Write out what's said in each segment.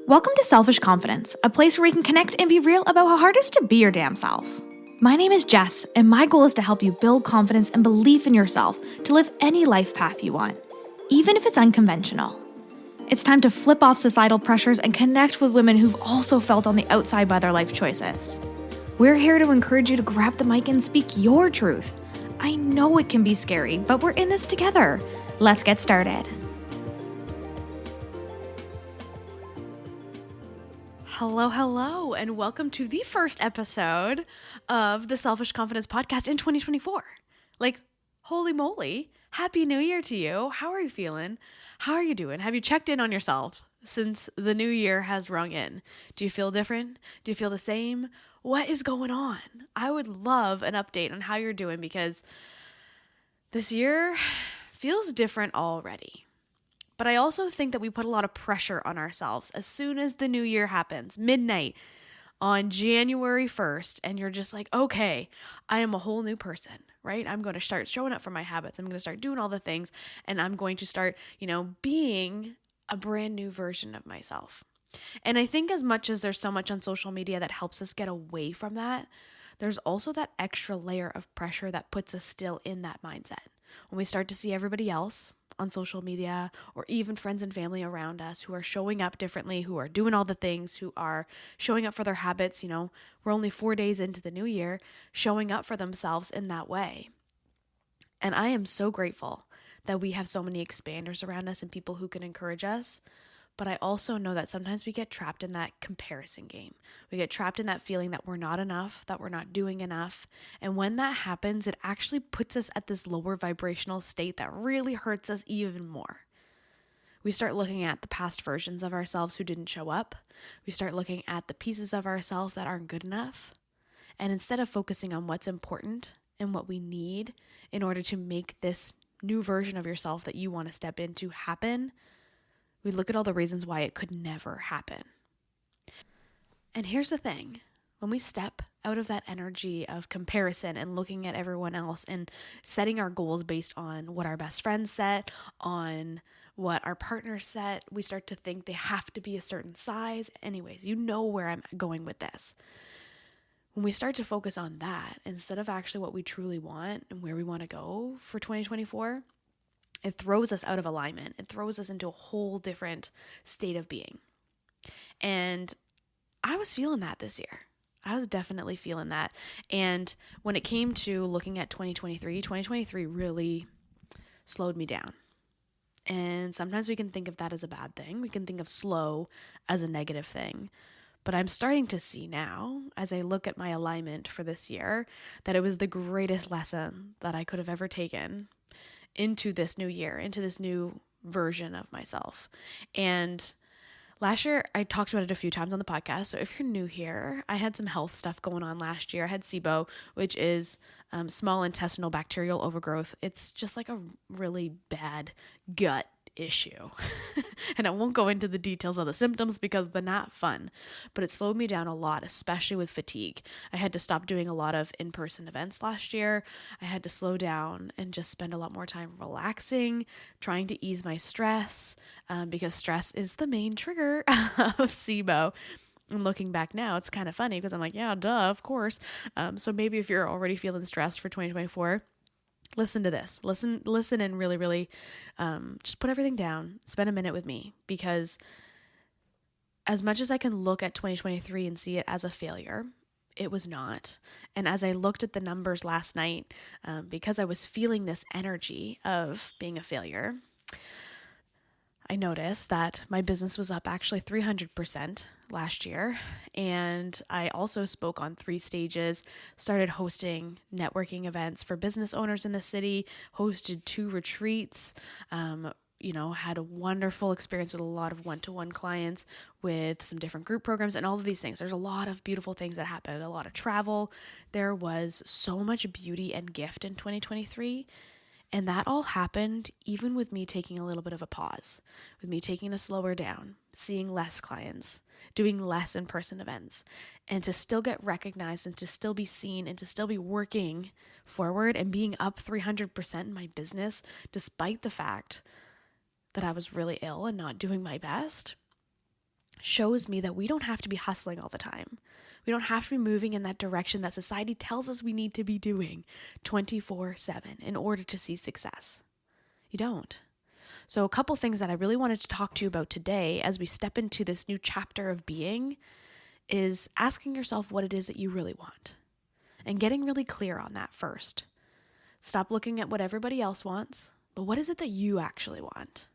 Welcome to Selfish Confidence, a place where we can connect and be real about how hard it is to be your damn self. My name is Jess, and my goal is to help you build confidence and belief in yourself to live any life path you want, even if it's unconventional. It's time to flip off societal pressures and connect with women who've also felt on the outside by their life choices. We're here to encourage you to grab the mic and speak your truth. I know it can be scary, but we're in this together. Let's get started. Hello, and welcome to the first episode of the Selfish Confidence Podcast in 2024. Holy moly, Happy New Year to you. How are you feeling? How are you doing? Have you checked in on yourself since the new year has rung in? Do you feel different? Do you feel the same? What is going on? I would love an update on how you're doing because this year feels different already. But I also think that we put a lot of pressure on ourselves as soon as the new year happens, midnight on January 1st, and you're just like, okay, I am a whole new person, right? I'm going to start showing up for my habits. I'm going to start doing all the things, and I'm going to start, being a brand new version of myself. And I think as much as there's so much on social media that helps us get away from that, there's also that extra layer of pressure that puts us still in that mindset. When we start to see everybody else on social media or even friends and family around us who are showing up differently, who are doing all the things, who are showing up for their habits, we're only 4 days into the new year, showing up for themselves in that way. And I am so grateful that we have so many expanders around us and people who can encourage us. But I also know that sometimes we get trapped in that comparison game. We get trapped in that feeling that we're not enough, that we're not doing enough. And when that happens, it actually puts us at this lower vibrational state that really hurts us even more. We start looking at the past versions of ourselves who didn't show up. We start looking at the pieces of ourselves that aren't good enough. And instead of focusing on what's important and what we need in order to make this new version of yourself that you want to step into happen, we look at all the reasons why it could never happen. And here's the thing. When we step out of that energy of comparison and looking at everyone else and setting our goals based on what our best friends set, on what our partners set, we start to think they have to be a certain size. Anyways, you know where I'm going with this. When we start to focus on that instead of actually what we truly want and where we want to go for 2024, it throws us out of alignment. It throws us into a whole different state of being. And I was feeling that this year. I was definitely feeling that. And when it came to looking at 2023 really slowed me down. And sometimes we can think of that as a bad thing. We can think of slow as a negative thing. But I'm starting to see now, as I look at my alignment for this year, that it was the greatest lesson that I could have ever taken into this new year, into this new version of myself. And last year, I talked about it a few times on the podcast. So if you're new here, I had some health stuff going on last year. I had SIBO, which is small intestinal bacterial overgrowth. It's just like a really bad gut issue. And I won't go into the details of the symptoms because they're not fun, but it slowed me down a lot, especially with fatigue. I had to stop doing a lot of in-person events last year. I had to slow down and just spend a lot more time relaxing, trying to ease my stress, because stress is the main trigger of SIBO. And looking back now, it's kind of funny because I'm like, yeah, duh, of course. So maybe if you're already feeling stressed for 2024, listen to this. Listen and really, really just put everything down. Spend a minute with me, because as much as I can look at 2023 and see it as a failure, it was not. And as I looked at the numbers last night, because I was feeling this energy of being a failure, I noticed that my business was up actually 300% last year. And I also spoke on 3 stages, started hosting networking events for business owners in the city, hosted 2 retreats, had a wonderful experience with a lot of one-to-one clients with some different group programs and all of these things. There's a lot of beautiful things that happened, a lot of travel. There was so much beauty and gift in 2023. And that all happened even with me taking a little bit of a pause, with me taking a slower down, seeing less clients, doing less in-person events, and to still get recognized and to still be seen and to still be working forward and being up 300% in my business, despite the fact that I was really ill and not doing my best. shows me that we don't have to be hustling all the time. We don't have to be moving in that direction that society tells us we need to be doing 24/7 in order to see success. You don't. So a couple things that I really wanted to talk to you about today as we step into this new chapter of being is asking yourself what it is that you really want and getting really clear on that first. Stop looking at what everybody else wants, but what is it that you actually want?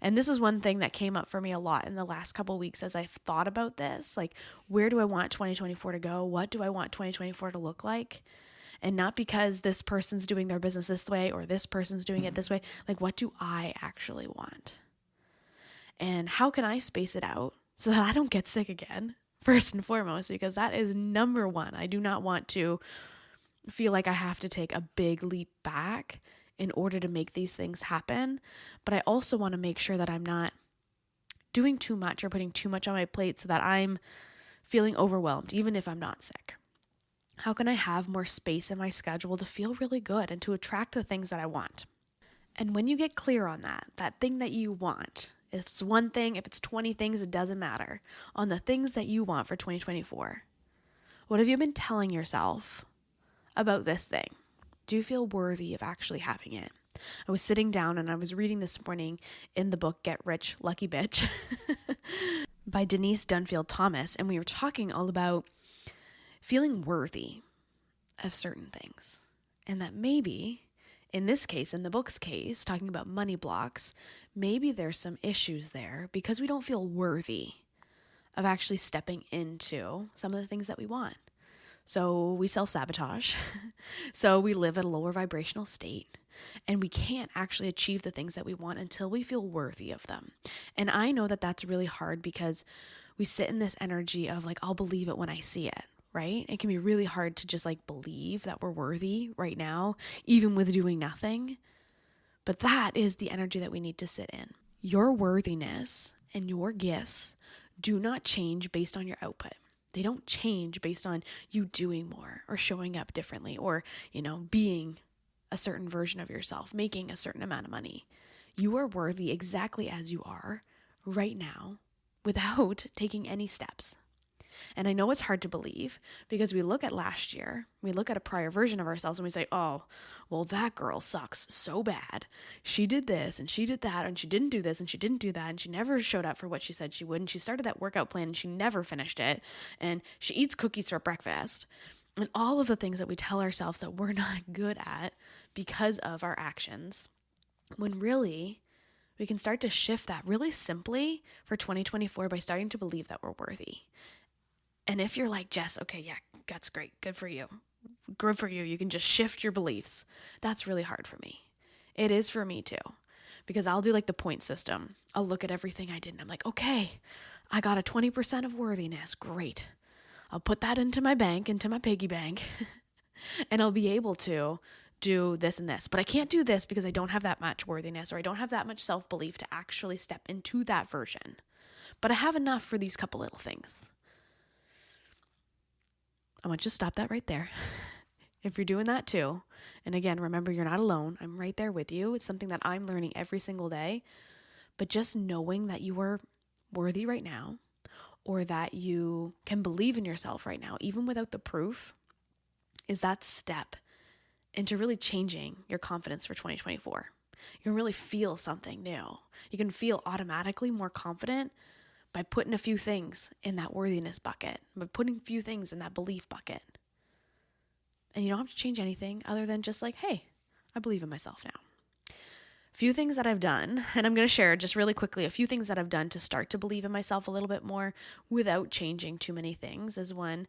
And this is one thing that came up for me a lot in the last couple of weeks as I've thought about this. Like, where do I want 2024 to go? What do I want 2024 to look like? And not because this person's doing their business this way or this person's doing it this way. Like, what do I actually want? And how can I space it out so that I don't get sick again? First and foremost, because that is number one. I do not want to feel like I have to take a big leap back in order to make these things happen. But I also want to make sure that I'm not doing too much or putting too much on my plate so that I'm feeling overwhelmed, even if I'm not sick. How can I have more space in my schedule to feel really good and to attract the things that I want? And when you get clear on that thing that you want, if it's one thing, if it's 20 things, it doesn't matter, on the things that you want for 2024, what have you been telling yourself about this thing? Do you feel worthy of actually having it? I was sitting down and I was reading this morning in the book Get Rich, Lucky Bitch by Denise Dunfield Thomas, and we were talking all about feeling worthy of certain things. And that maybe, in this case, in the book's case, talking about money blocks, maybe there's some issues there because we don't feel worthy of actually stepping into some of the things that we want. So we self-sabotage. So we live at a lower vibrational state. And we can't actually achieve the things that we want until we feel worthy of them. And I know that that's really hard because we sit in this energy of like, I'll believe it when I see it, right? It can be really hard to just like believe that we're worthy right now, even with doing nothing. But that is the energy that we need to sit in. Your worthiness and your gifts do not change based on your output. They don't change based on you doing more or showing up differently or, being a certain version of yourself, making a certain amount of money. You are worthy exactly as you are right now without taking any steps. And I know it's hard to believe because we look at last year, we look at a prior version of ourselves and we say, oh, well, that girl sucks so bad. She did this and she did that and she didn't do this and she didn't do that and she never showed up for what she said she would and she started that workout plan and she never finished it and she eats cookies for breakfast. And all of the things that we tell ourselves that we're not good at because of our actions, when really we can start to shift that really simply for 2024 by starting to believe that we're worthy. And if you're like, Jess, okay, yeah, that's great. Good for you. Good for you. You can just shift your beliefs. That's really hard for me. It is for me too, because I'll do like the point system. I'll look at everything I did and I'm like, okay, I got a 20% of worthiness. Great. I'll put that into my bank, into my piggy bank, and I'll be able to do this and this. But I can't do this because I don't have that much worthiness or I don't have that much self-belief to actually step into that version. But I have enough for these couple little things. I want you to stop that right there. If you're doing that too, and again, remember, you're not alone. I'm right there with you. It's something that I'm learning every single day. But just knowing that you are worthy right now, or that you can believe in yourself right now, even without the proof, is that step into really changing your confidence for 2024. You can really feel something new. You can feel automatically more confident by putting a few things in that worthiness bucket, by putting a few things in that belief bucket. And you don't have to change anything other than just like, hey, I believe in myself now. Few things that I've done, and I'm going to share just really quickly a few things that I've done to start to believe in myself a little bit more without changing too many things, is one,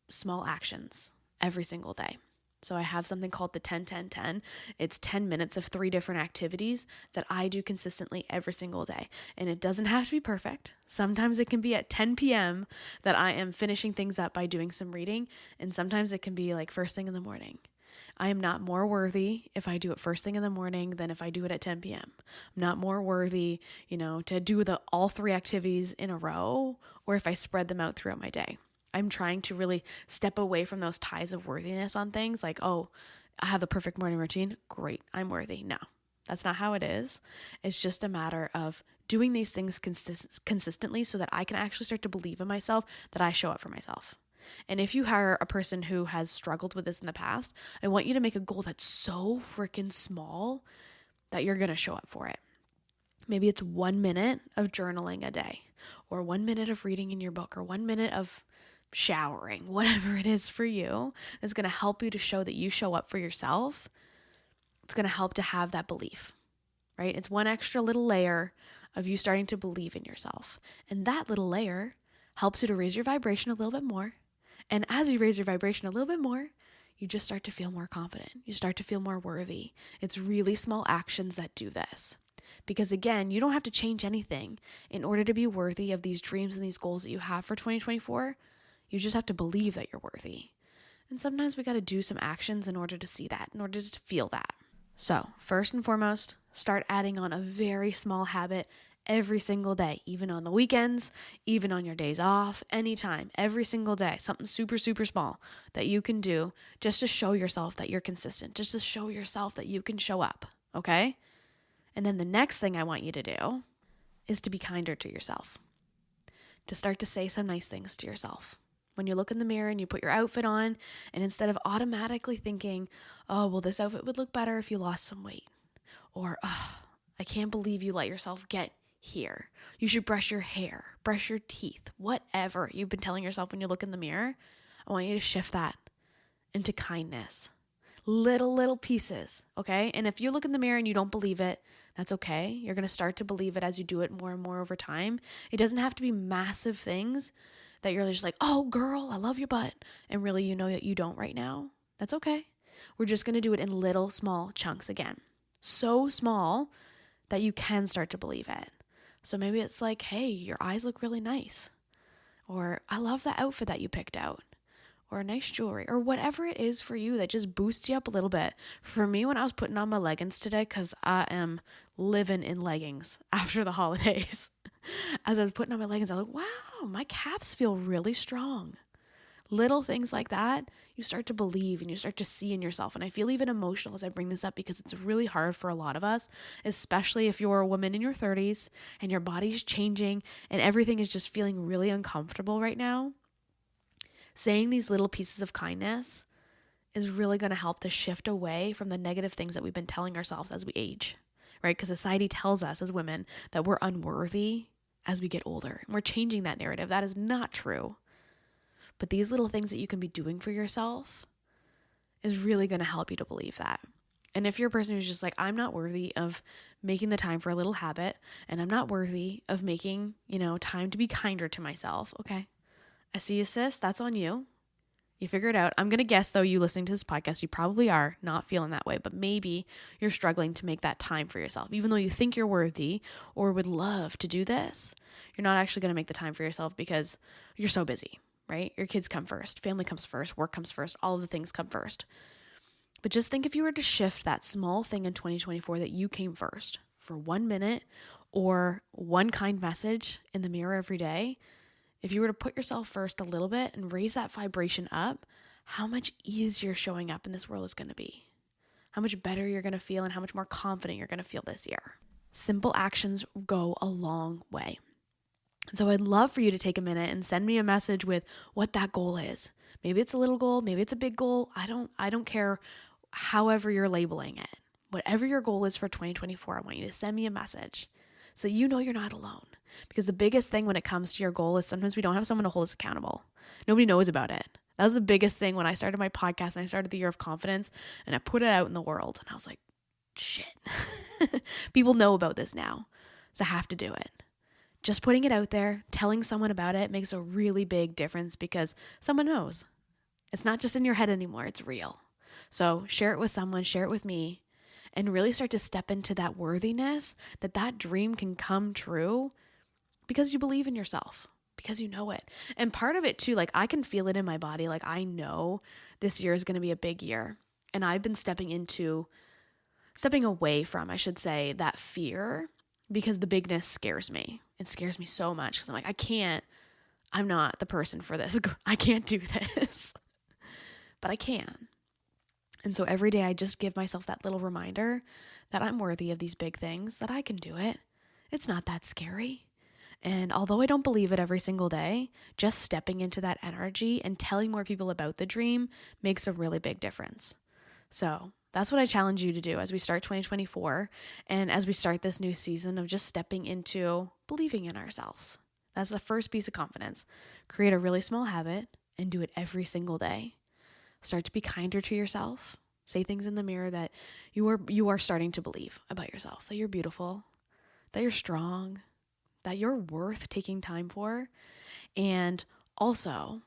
small actions every single day. So I have something called the 10-10-10. It's 10 minutes of 3 different activities that I do consistently every single day. And it doesn't have to be perfect. Sometimes it can be at 10 p.m. that I am finishing things up by doing some reading. And sometimes it can be like first thing in the morning. I am not more worthy if I do it first thing in the morning than if I do it at 10 p.m. I'm not more worthy, to do all 3 activities in a row, or if I spread them out throughout my day. I'm trying to really step away from those ties of worthiness on things like, oh, I have the perfect morning routine. Great, I'm worthy. No, that's not how it is. It's just a matter of doing these things consistently so that I can actually start to believe in myself, that I show up for myself. And if you are a person who has struggled with this in the past, I want you to make a goal that's so freaking small that you're going to show up for it. Maybe it's 1 minute of journaling a day, or 1 minute of reading in your book, or 1 minute of showering, whatever it is for you. It's going to help you to show that you show up for yourself. It's going to help to have that belief, right? It's one extra little layer of you starting to believe in yourself. And that little layer helps you to raise your vibration a little bit more. And as you raise your vibration a little bit more, you just start to feel more confident. You start to feel more worthy. It's really small actions that do this. Because again, you don't have to change anything in order to be worthy of these dreams and these goals that you have for 2024. You just have to believe that you're worthy. And sometimes we got to do some actions in order to see that, in order to feel that. So first and foremost, start adding on a very small habit every single day, even on the weekends, even on your days off, anytime, every single day, something super, super small that you can do just to show yourself that you're consistent, just to show yourself that you can show up, okay? And then the next thing I want you to do is to be kinder to yourself, to start to say some nice things to yourself. When you look in the mirror and you put your outfit on, and instead of automatically thinking, oh, well, this outfit would look better if you lost some weight, or, oh, I can't believe you let yourself get here. You should brush your hair, brush your teeth, whatever you've been telling yourself when you look in the mirror, I want you to shift that into kindness. Little pieces, okay? And if you look in the mirror and you don't believe it, that's okay. You're going to start to believe it as you do it more and more over time. It doesn't have to be massive things that you're just like, oh, girl, I love your butt. And really, you know that you don't right now. That's okay. We're just going to do it in little, small chunks again. So small that you can start to believe it. So maybe it's like, hey, your eyes look really nice. Or I love that outfit that you picked out. Or nice jewelry. Or whatever it is for you that just boosts you up a little bit. For me, when I was putting on my leggings today, because I am living in leggings after the holidays. As I was putting on my leggings, I was like, wow, my calves feel really strong. Little things like that, you start to believe and you start to see in yourself. And I feel even emotional as I bring this up because it's really hard for a lot of us, especially if you're a woman in your 30s and your body's changing and everything is just feeling really uncomfortable right now. Saying these little pieces of kindness is really going to help to shift away from the negative things that we've been telling ourselves as we age, right? Because society tells us as women that we're unworthy as we get older. And we're changing that narrative. That is not true. But these little things that you can be doing for yourself is really going to help you to believe that. And if you're a person who's just like, I'm not worthy of making the time for a little habit, and I'm not worthy of making, time to be kinder to myself, okay, I see you, sis. That's on you. You figure it out. I'm going to guess, though, you listening to this podcast, you probably are not feeling that way, but maybe you're struggling to make that time for yourself. Even though you think you're worthy or would love to do this, you're not actually going to make the time for yourself because you're so busy, right? Your kids come first, family comes first, work comes first, all of the things come first. But just think if you were to shift that small thing in 2024 that you came first for 1 minute or one kind message in the mirror every day. If you were to put yourself first a little bit and raise that vibration up, how much easier showing up in this world is going to be. How much better you're going to feel and how much more confident you're going to feel this year. Simple actions go a long way. So I'd love for you to take a minute and send me a message with what that goal is. Maybe it's a little goal, maybe it's a big goal. I don't care however you're labeling it. Whatever your goal is for 2024, I want you to send me a message so you know you're not alone. Because the biggest thing when it comes to your goal is sometimes we don't have someone to hold us accountable. Nobody knows about it. That was the biggest thing when I started my podcast and I started the Year of Confidence and I put it out in the world and I was like, shit, people know about this now. So I have to do it. Just putting it out there, telling someone about it makes a really big difference because someone knows. It's not just in your head anymore, it's real. So share it with someone, share it with me, and really start to step into that worthiness that dream can come true because you believe in yourself, because you know it. And part of it too, like I can feel it in my body. Like I know this year is going to be a big year. And I've been stepping away from, I should say, that fear because the bigness scares me. It scares me so much because I'm like, I'm not the person for this. I can't do this, but I can. And so every day I just give myself that little reminder that I'm worthy of these big things, that I can do it. It's not that scary. And although I don't believe it every single day, just stepping into that energy and telling more people about the dream makes a really big difference. So that's what I challenge you to do as we start 2024 and as we start this new season of just stepping into believing in ourselves. That's the first piece of confidence. Create a really small habit and do it every single day. Start to be kinder to yourself. Say things in the mirror that you are starting to believe about yourself, that you're beautiful, that you're strong, that you're worth taking time for. And also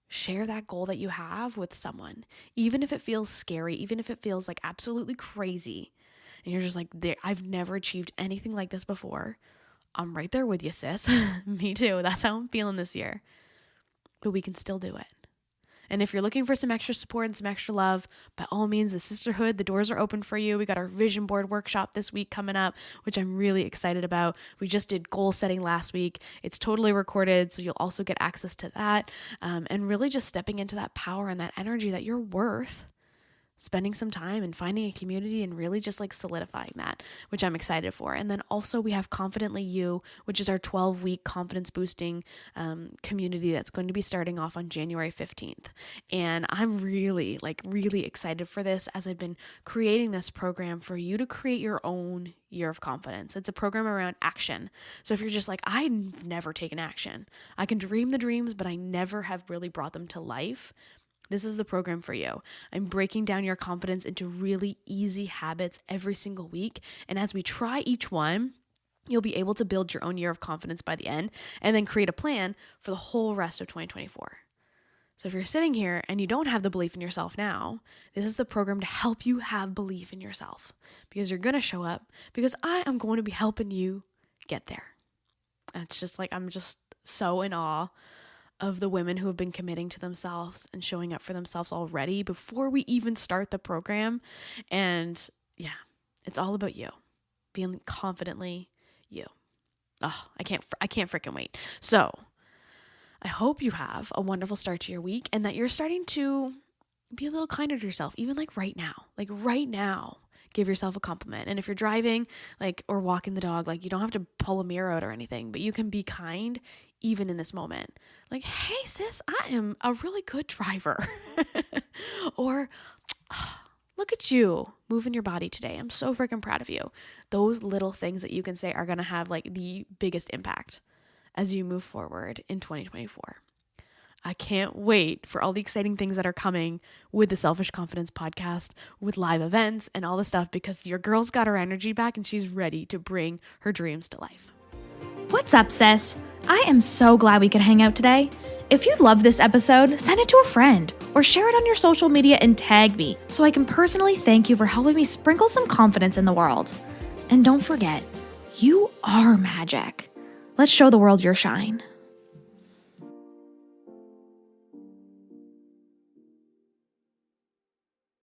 share that goal that you have with someone, even if it feels scary, even if it feels like absolutely crazy. And you're just like, I've never achieved anything like this before. I'm right there with you, sis. Me too. That's how I'm feeling this year. But we can still do it. And if you're looking for some extra support and some extra love, by all means, the sisterhood, the doors are open for you. We got our vision board workshop this week coming up, which I'm really excited about. We just did goal setting last week. It's totally recorded, so you'll also get access to that. And really just stepping into that power and that energy that you're worth, spending some time and finding a community and really just like solidifying that, which I'm excited for. And then also we have Confidently You, which is our 12-week confidence boosting community that's going to be starting off on January 15th. And I'm really excited for this, as I've been creating this program for you to create your own year of confidence. It's a program around action. So if you're just like, I've never taken action, I can dream the dreams, but I never have really brought them to life, this is the program for you. I'm breaking down your confidence into really easy habits every single week. And as we try each one, you'll be able to build your own year of confidence by the end and then create a plan for the whole rest of 2024. So if you're sitting here and you don't have the belief in yourself now, this is the program to help you have belief in yourself, because you're going to show up, because I am going to be helping you get there. And it's just like, I'm just so in awe of the women who have been committing to themselves and showing up for themselves already before we even start the program. And yeah, it's all about you being confidently you. Oh, I can't freaking wait. So I hope you have a wonderful start to your week and that you're starting to be a little kinder to yourself, even like right now, give yourself a compliment. And if you're driving, or walking the dog, you don't have to pull a mirror out or anything, but you can be kind even in this moment. Like, hey sis, I am a really good driver. Or, look at you moving your body today. I'm so freaking proud of you. Those little things that you can say are going to have the biggest impact as you move forward in 2024. I can't wait for all the exciting things that are coming with the Selfish Confidence podcast, with live events and all the stuff, because your girl's got her energy back and she's ready to bring her dreams to life. What's up, sis? I am so glad we could hang out today. If you love this episode, send it to a friend or share it on your social media and tag me so I can personally thank you for helping me sprinkle some confidence in the world. And don't forget, you are magic. Let's show the world your shine.